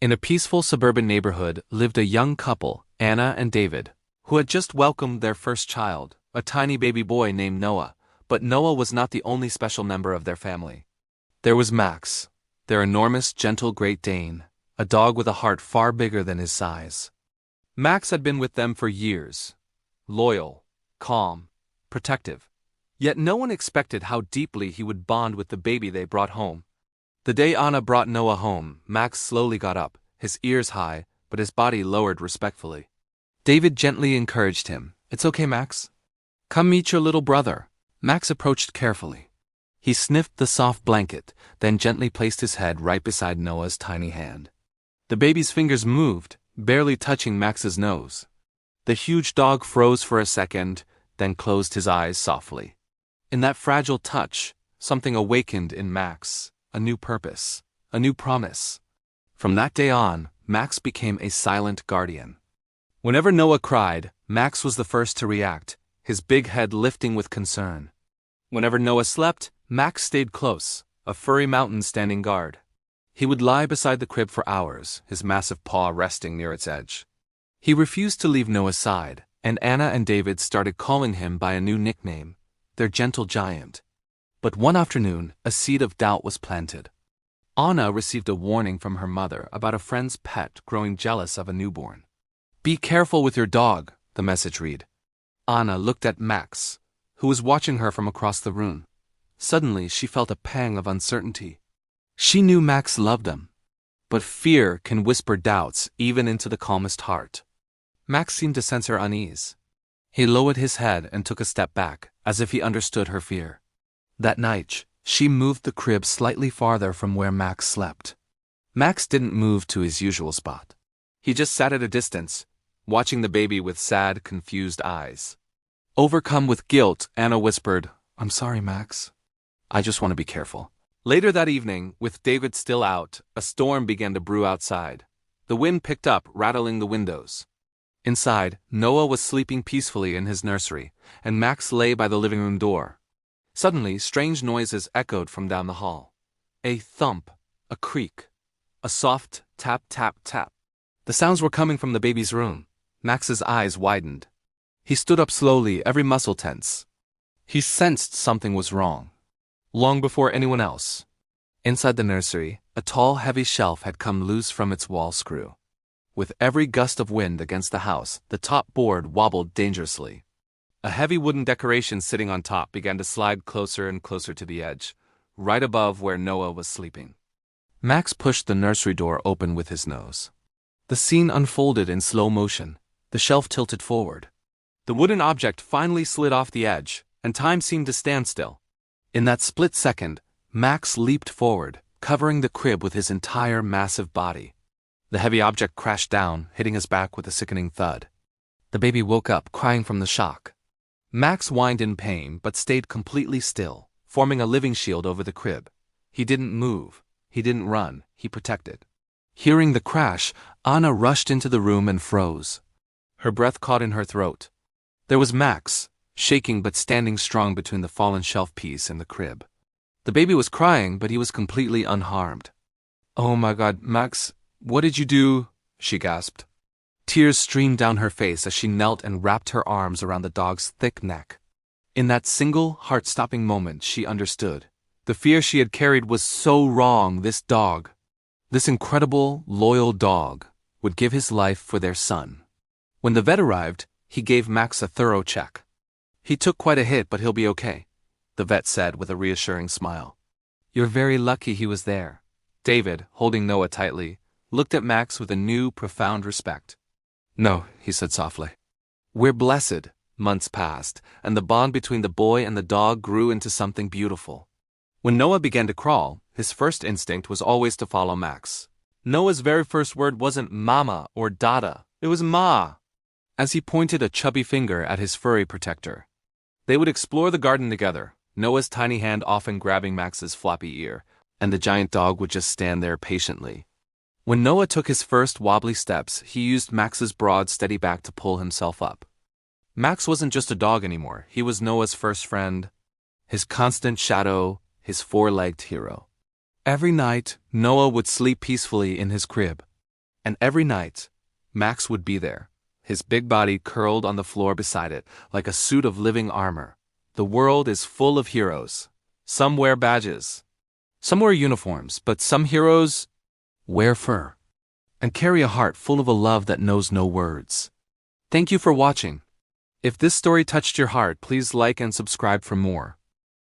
In a peaceful suburban neighborhood lived a young couple, Anna and David, who had just welcomed their first child, a tiny baby boy named Noah. But Noah was not the only special member of their family. There was Max, their enormous, gentle Great Dane, a dog with a heart far bigger than his size. Max had been with them for years, loyal, calm, protective. Yet no one expected how deeply he would bond with the baby they brought home. The day Anna brought Noah home, Max slowly got up, his ears high, but his body lowered respectfully. David gently encouraged him. "It's okay, Max. Come meet your little brother." Max approached carefully. He sniffed the soft blanket, then gently placed his head right beside Noah's tiny hand. The baby's fingers moved, barely touching Max's nose. The huge dog froze for a second, then closed his eyes softly. In that fragile touch, something awakened in Max, a new purpose, a new promise. From that day on, Max became a silent guardian. Whenever Noah cried, Max was the first to react, his big head lifting with concern. Whenever Noah slept, Max stayed close, a furry mountain standing guard. He would lie beside the crib for hours, his massive paw resting near its edge. He refused to leave Noah's side, and Anna and David started calling him by a new nickname, their gentle giant. But one afternoon, a seed of doubt was planted. Anna received a warning from her mother about a friend's pet growing jealous of a newborn. "Be careful with your dog," the message read. Anna looked at Max, who was watching her from across the room. Suddenly, she felt a pang of uncertainty. She knew Max loved him, but fear can whisper doubts even into the calmest heart. Max seemed to sense her unease. He lowered his head and took a step back, as if he understood her fear. That night, she moved the crib slightly farther from where Max slept. Max didn't move to his usual spot. He just sat at a distance, watching the baby with sad, confused eyes. Overcome with guilt, Anna whispered, "I'm sorry, Max. I just want to be careful." Later that evening, with David still out, a storm began to brew outside. The wind picked up, rattling the windows. Inside, Noah was sleeping peacefully in his nursery, and Max lay by the living room door. Suddenly, strange noises echoed from down the hall. A thump, a creak, a soft tap, tap, tap. The sounds were coming from the baby's room. Max's eyes widened. He stood up slowly, every muscle tense. He sensed something was wrong. Long before anyone else. Inside the nursery, a tall, heavy shelf had come loose from its wall screw. With every gust of wind against the house, the top board wobbled dangerously. A heavy wooden decoration sitting on top began to slide closer and closer to the edge, right above where Noah was sleeping. Max pushed the nursery door open with his nose. The scene unfolded in slow motion. The shelf tilted forward. The wooden object finally slid off the edge, and time seemed to stand still. In that split second, Max leaped forward, covering the crib with his entire massive body. The heavy object crashed down, hitting his back with a sickening thud. The baby woke up, crying from the shock. Max whined in pain, but stayed completely still, forming a living shield over the crib. He didn't move. He didn't run. He protected. Hearing the crash, Anna rushed into the room and froze. Her breath caught in her throat. There was Max, shaking but standing strong between the fallen shelf piece and the crib. The baby was crying, but he was completely unharmed. "Oh my God, Max, what did you do?" she gasped. Tears streamed down her face as she knelt and wrapped her arms around the dog's thick neck. In that single, heart-stopping moment, she understood. The fear she had carried was so wrong. This dog, this incredible, loyal dog, would give his life for their son. When the vet arrived, he gave Max a thorough check. "He took quite a hit, but he'll be okay," the vet said with a reassuring smile. "You're very lucky he was there." David, holding Noah tightly, looked at Max with a new, profound respect. "No," he said softly. "We're blessed." Months passed, and the bond between the boy and the dog grew into something beautiful. When Noah began to crawl, his first instinct was always to follow Max. Noah's very first word wasn't mama or dada, it was ma, as he pointed a chubby finger at his furry protector. They would explore the garden together, Noah's tiny hand often grabbing Max's floppy ear, and the giant dog would just stand there patiently. When Noah took his first wobbly steps, he used Max's broad, steady back to pull himself up. Max wasn't just a dog anymore, he was Noah's first friend, his constant shadow, his four-legged hero. Every night, Noah would sleep peacefully in his crib, And every night, Max would be there, his big body curled on the floor beside it, like a suit of living armor. The world is full of heroes. Some wear badges. Some wear uniforms, but some heroes wear fur and carry a heart full of a love that knows no words. Thank you for watching. If this story touched your heart, please like and subscribe for more.